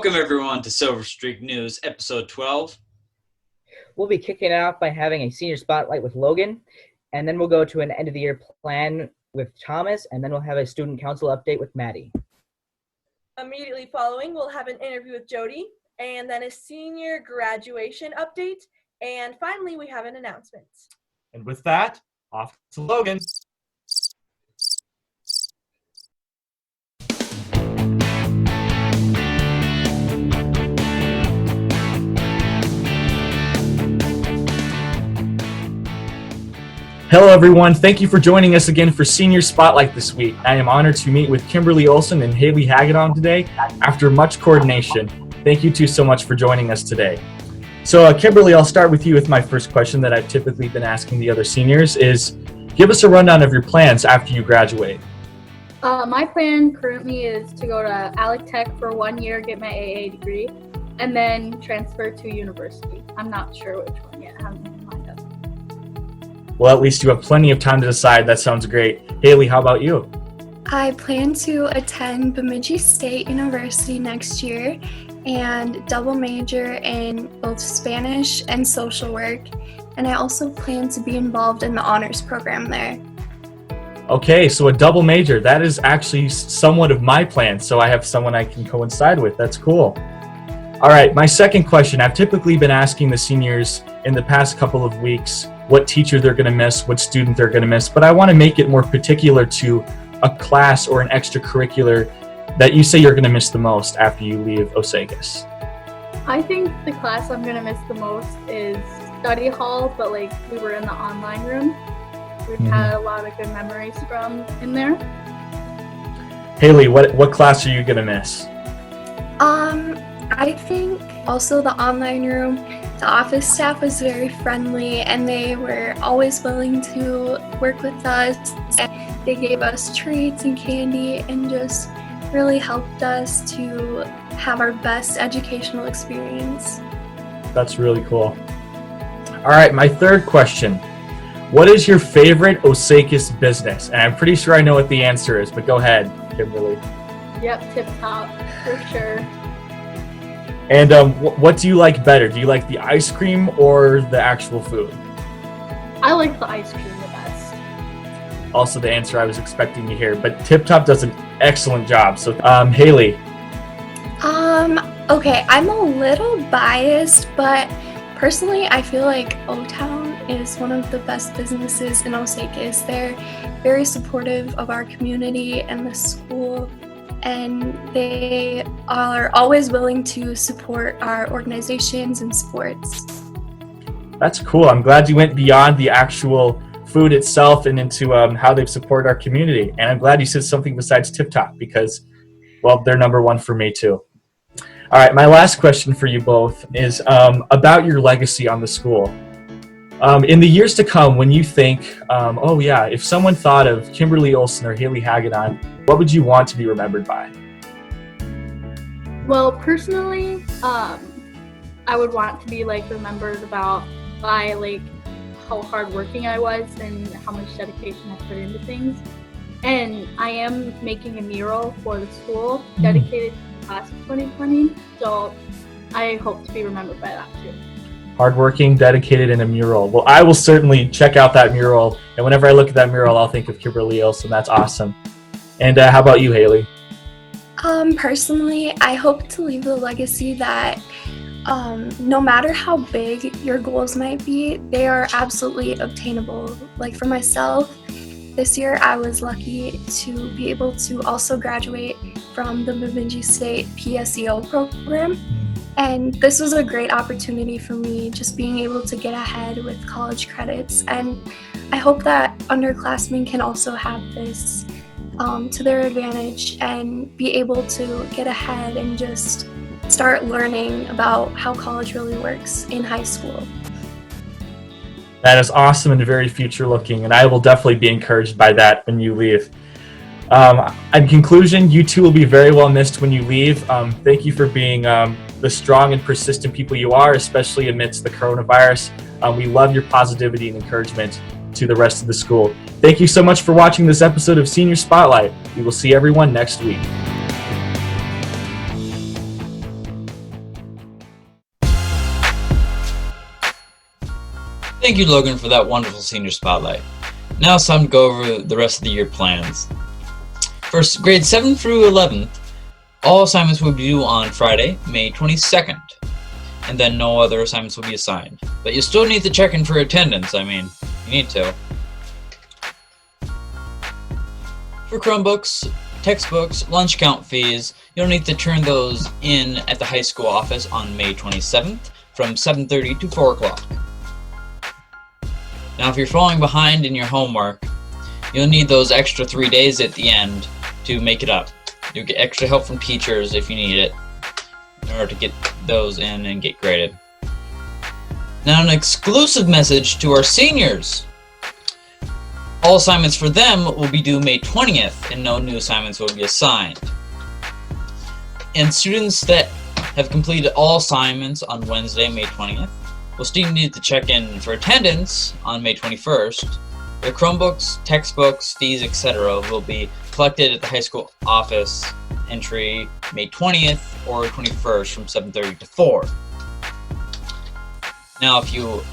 Welcome everyone to Silverstreak News, episode 12. We'll be kicking it off by having a senior spotlight with Logan, and then we'll go to an end of the year plan with Thomas, and then we'll have a student council update with Maddie. Immediately following, we'll have an interview with Jody, and then a senior graduation update, and finally we have an announcement. And with that, off to Logan. Hello everyone, thank you for joining us again for Senior Spotlight this week. I am honored to meet with Kimberly Olson and Haley Hagedon today after much coordination. Thank you two so much for joining us today. So Kimberly, I'll start with you with my first question that I've typically been asking the other seniors is, give us a rundown of your plans after you graduate. My plan currently is to go to Alec Tech for 1 year, get my AA degree, and then transfer to university. I'm not sure which one yet. I haven't lined up. Well, at least you have plenty of time to decide. That sounds great. Haley, how about you? I plan to attend Bemidji State University next year and double major in both Spanish and social work. And I also plan to be involved in the honors program there. Okay, so a double major. That is actually somewhat of my plan, so I have someone I can coincide with. That's cool. All right, my second question. I've typically been asking the seniors in the past couple of weeks what teacher they're going to miss, what student they're going to miss, but I want to make it more particular to a class or an extracurricular that you say you're going to miss the most after you leave Osagas. I think the class I'm going to miss the most is study hall, but we were in the online room. We've had a lot of good memories from in there. Haley, what class are you going to miss? I think also the online room. The office staff was very friendly and they were always willing to work with us. And they gave us treats and candy and just really helped us to have our best educational experience. That's really cool. All right, my third question. What is your favorite Osagas business? And I'm pretty sure I know what the answer is, but go ahead, Kimberly. Yep, Tip Top, for sure. And what do you like better? Do you like the ice cream or the actual food? I like the ice cream the best. Also the answer I was expecting to hear, but Tip Top does an excellent job. So Haley. Okay, I'm a little biased, but personally I feel like O-Town is one of the best businesses in Osagas. They're very supportive of our community and the school, and they are always willing to support our organizations and sports. That's cool. I'm glad you went beyond the actual food itself and into how they support our community. And I'm glad you said something besides Tip Top because, well, they're number one for me too. All right, my last question for you both is about your legacy on the school. In the years to come, when you think, if someone thought of Kimberly Olson or Haley Hagedon, what would you want to be remembered by? Well, personally, I would want to be remembered by how hardworking I was and how much dedication I put into things. And I am making a mural for the school dedicated to the class of 2020, so I hope to be remembered by that too. Hardworking, dedicated, and a mural. Well, I will certainly check out that mural, and whenever I look at that mural, I'll think of Kimberly Olson. That's awesome. And how about you, Haley? Personally, I hope to leave a legacy that no matter how big your goals might be, they are absolutely obtainable. Like for myself, this year I was lucky to be able to also graduate from the Bemidji State PSEO program. And this was a great opportunity for me, just being able to get ahead with college credits. And I hope that underclassmen can also have this to their advantage and be able to get ahead and just start learning about how college really works in high school. That is awesome and very future looking, and I will definitely be encouraged by that when you leave. In conclusion, you two will be very well missed when you leave. Thank you for being the strong and persistent people you are, especially amidst the coronavirus. We love your positivity and encouragement to the rest of the school. Thank you so much for watching this episode of Senior Spotlight. We will see everyone next week. Thank you, Logan, for that wonderful senior spotlight. Now it's time to go over the rest of the year plans. First, grades 7 through 11th, all assignments will be due on Friday, May 22nd, and then no other assignments will be assigned. But you still need to check in for attendance, you need to. For Chromebooks, textbooks, lunch count fees, you'll need to turn those in at the high school office on May 27th from 7:30 to 4 o'clock. Now, if you're falling behind in your homework, you'll need those extra 3 days at the end to make it up. You'll get extra help from teachers if you need it in order to get those in and get graded. Now, an exclusive message to our seniors. All assignments for them will be due May 20th, and no new assignments will be assigned. And students that have completed all assignments on Wednesday, May 20th, will still need to check in for attendance on May 21st. Their Chromebooks, textbooks, fees, etc. will be collected at the high school office entry May 20th or 21st from 7:30 to 4. Now, if you're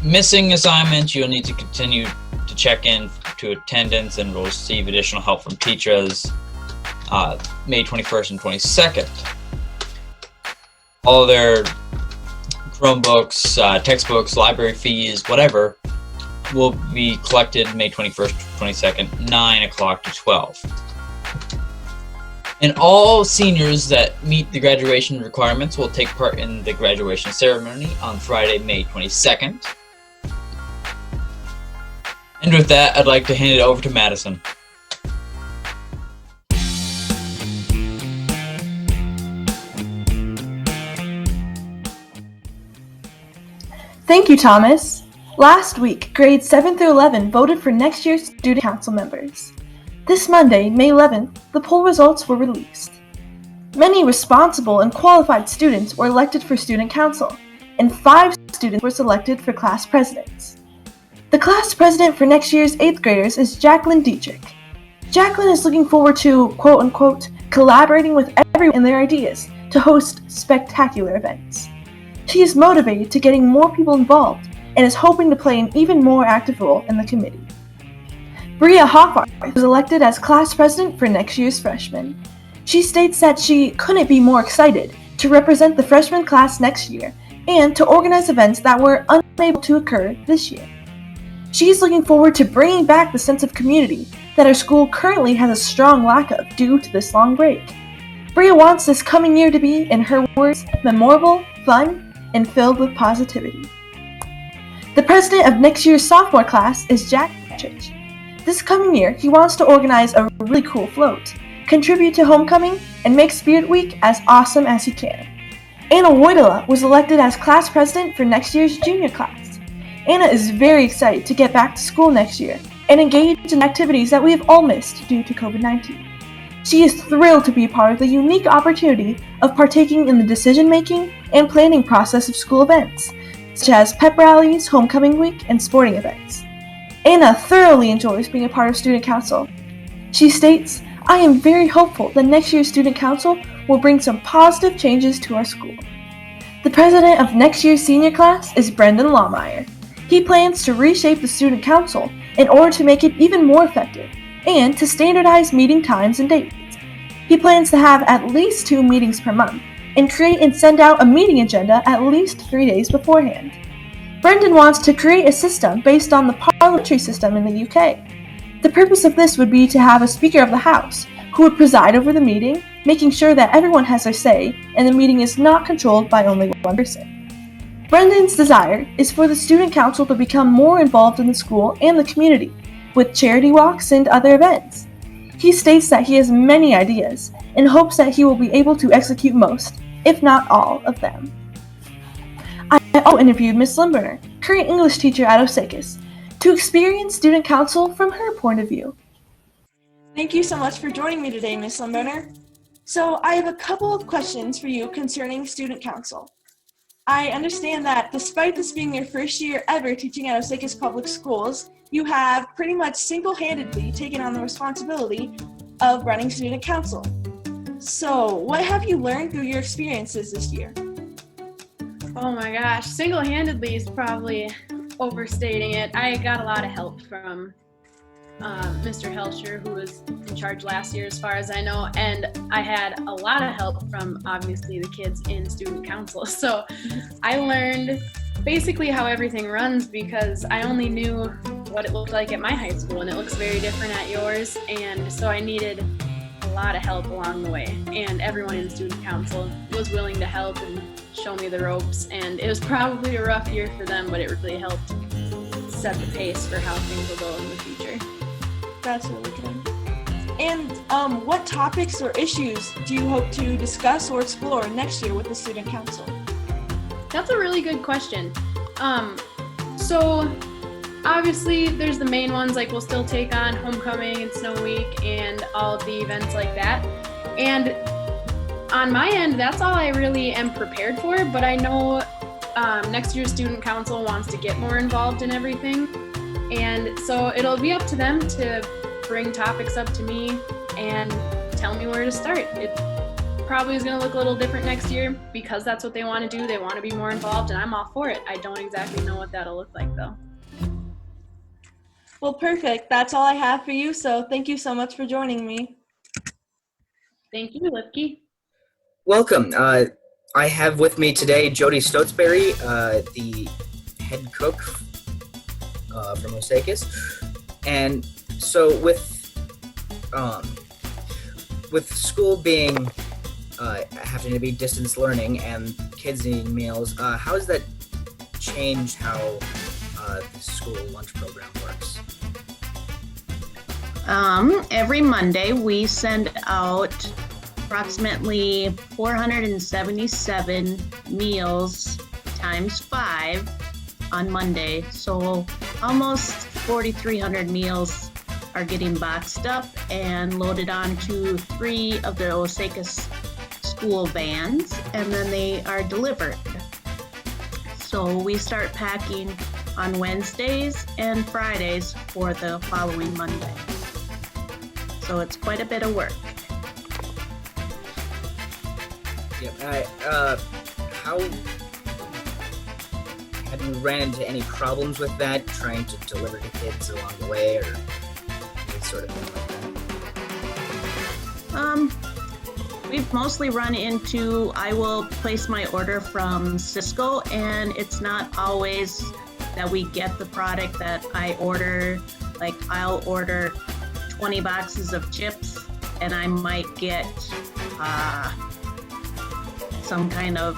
missing assignments, you'll need to continue to check in to attendance and will receive additional help from teachers May 21st and 22nd. All their Chromebooks, textbooks, library fees, whatever, will be collected May 21st, 22nd, 9 o'clock to 12. And all seniors that meet the graduation requirements will take part in the graduation ceremony on Friday, May 22nd. And with that, I'd like to hand it over to Madison. Thank you, Thomas. Last week, grades 7 through 11 voted for next year's student council members. This Monday, May 11th, the poll results were released. Many responsible and qualified students were elected for student council, and 5 students were selected for class presidents. The class president for next year's 8th graders is Jacqueline Dietrich. Jacqueline is looking forward to, quote-unquote, collaborating with everyone in their ideas to host spectacular events. She is motivated to getting more people involved and is hoping to play an even more active role in the committee. Bria Hoffart was elected as class president for next year's freshmen. She states that she couldn't be more excited to represent the freshman class next year and to organize events that were unable to occur this year. She is looking forward to bringing back the sense of community that our school currently has a strong lack of due to this long break. Bria wants this coming year to be, in her words, memorable, fun, and filled with positivity. The president of next year's sophomore class is Jack Church. This coming year, he wants to organize a really cool float, contribute to homecoming, and make Spirit Week as awesome as he can. Anna Wojtala was elected as class president for next year's junior class. Anna is very excited to get back to school next year and engage in activities that we have all missed due to COVID-19. She is thrilled to be a part of the unique opportunity of partaking in the decision-making and planning process of school events, such as pep rallies, homecoming week, and sporting events. Anna thoroughly enjoys being a part of student council. She states, "I am very hopeful that next year's student council will bring some positive changes to our school." The president of next year's senior class is Brendan Lawmeyer. He plans to reshape the student council in order to make it even more effective and to standardize meeting times and dates. He plans to have at least 2 meetings per month and create and send out a meeting agenda at least 3 days beforehand. Brendan wants to create a system based on the parliamentary system in the UK. The purpose of this would be to have a Speaker of the House who would preside over the meeting, making sure that everyone has their say and the meeting is not controlled by only one person. Brendan's desire is for the student council to become more involved in the school and the community, with charity walks and other events. He states that he has many ideas and hopes that he will be able to execute most, if not all, of them. I also interviewed Ms. Limburner, current English teacher at Osakis, to experience student council from her point of view. Thank you so much for joining me today, Ms. Limburner. So I have a couple of questions for you concerning student council. I understand that despite this being your first year ever teaching at Osakis Public Schools, you have pretty much single-handedly taken on the responsibility of running student council. So what have you learned through your experiences this year? Oh my gosh, single-handedly is probably overstating it. I got a lot of help from Mr. Helsher, who was in charge last year, as far as I know, and I had a lot of help from obviously the kids in student council. So I learned basically how everything runs because I only knew what it looked like at my high school, and it looks very different at yours, and so I needed a lot of help along the way, and everyone in student council was willing to help and show me the ropes, and it was probably a rough year for them, but it really helped set the pace for how things will go in the future. That's really good. And what topics or issues do you hope to discuss or explore next year with the student council? That's a really good question. So obviously there's the main ones, like we'll still take on homecoming and snow week and all of the events like that. And on my end, that's all I really am prepared for, but I know next year's student council wants to get more involved in everything. And so it'll be up to them to bring topics up to me and tell me where to start. It probably is going to look a little different next year because that's what they want to do. They want to be more involved, and I'm all for it. I don't exactly know what that'll look like, though. Well, perfect. That's all I have for you, so thank you so much for joining me. Thank you, Lipke. Welcome. I have with me today Jody Stotsberry, the head cook from Osakis. And so with school being having to be distance learning and kids needing meals, how has that changed how the school lunch program works? Every Monday we send out approximately 477 meals times 5 on Monday. So almost 4,300 meals are getting boxed up and loaded onto 3 of the Osakis school vans, and then they are delivered. So we start packing on Wednesdays and Fridays for the following Monday. So it's quite a bit of work. Yep. How have you ran into any problems with that, trying to deliver to kids along the way, or any sort of thing like that? We've mostly run into, I will place my order from Cisco, and it's not always that we get the product that I order. Like, I'll order 20 boxes of chips, and I might get some kind of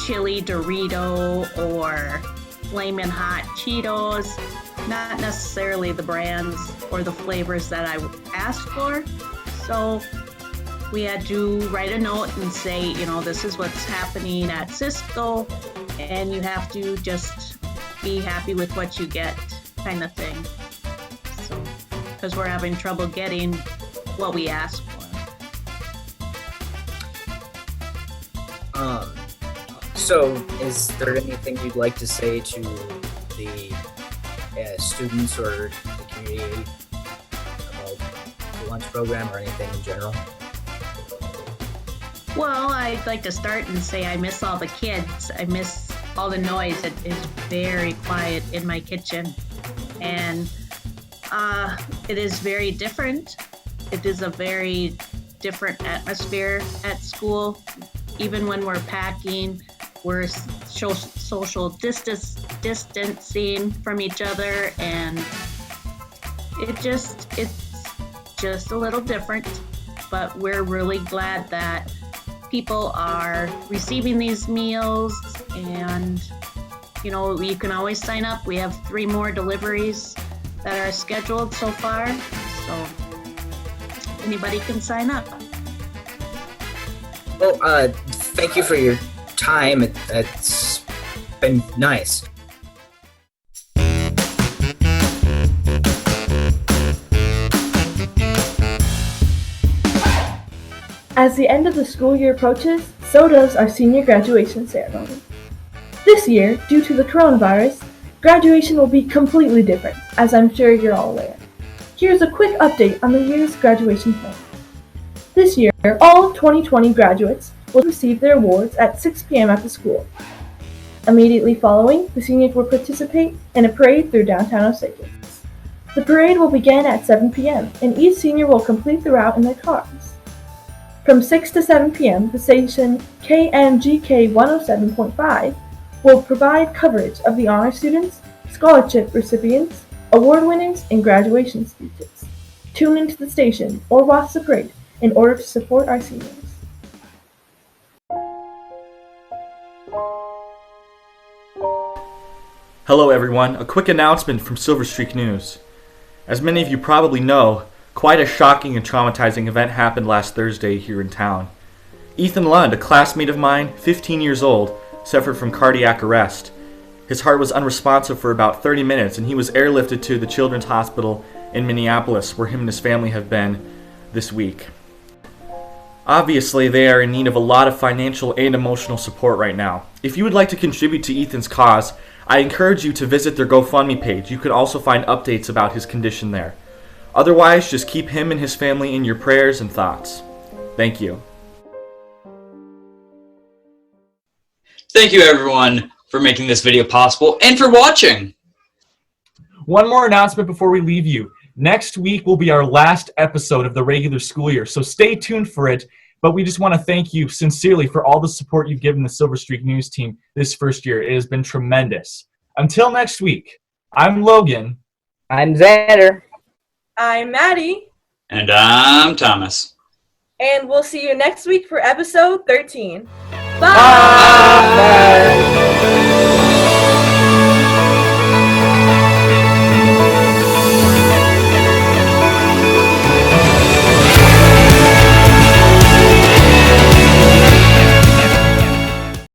chili Dorito or Flamin' Hot Cheetos, not necessarily the brands or the flavors that I asked for. So we had to write a note and say, you know, this is what's happening at Cisco, and you have to just be happy with what you get, kind of thing. So, because we're having trouble getting what we asked for. So is there anything you'd like to say to the students or the community about the lunch program or anything in general? Well, I'd like to start and say I miss all the kids. I miss all the noise. It is very quiet in my kitchen, and it is very different. It is a very different atmosphere at school. Even when we're packing, we're social distancing from each other, and it's just a little different. But we're really glad that people are receiving these meals, and you know, you can always sign up. We have 3 more deliveries that are scheduled so far, so anybody can sign up. Well, thank you for your time. It's been nice. As the end of the school year approaches, so does our senior graduation ceremony. This year, due to the coronavirus, graduation will be completely different, as I'm sure you're all aware. Here's a quick update on the year's graduation plan. This year, all 2020 graduates will receive their awards at 6 p.m. at the school. Immediately following, the seniors will participate in a parade through downtown Osage. The parade will begin at 7 p.m., and each senior will complete the route in their cars. From 6 to 7 p.m., the station KMGK 107.5 will provide coverage of the honor students, scholarship recipients, award winners, and graduation speeches. Tune into the station or watch the parade in order to support our seniors. Hello everyone, a quick announcement from Silverstreak News. As many of you probably know, quite a shocking and traumatizing event happened last Thursday here in town. Ethan Lund, a classmate of mine, 15 years old, suffered from cardiac arrest. His heart was unresponsive for about 30 minutes and he was airlifted to the Children's Hospital in Minneapolis, where him and his family have been this week. Obviously, they are in need of a lot of financial and emotional support right now. If you would like to contribute to Ethan's cause, I encourage you to visit their GoFundMe page. You can also find updates about his condition there. Otherwise, just keep him and his family in your prayers and thoughts. Thank you. Thank you everyone for making this video possible and for watching. One more announcement before we leave you. Next week will be our last episode of the regular school year, so stay tuned for it. But we just want to thank you sincerely for all the support you've given the Silverstreak News team this first year. It has been tremendous. Until next week, I'm Logan. I'm Xander. I'm Maddie, And I'm Thomas. and we'll see you next week for episode 13. Bye.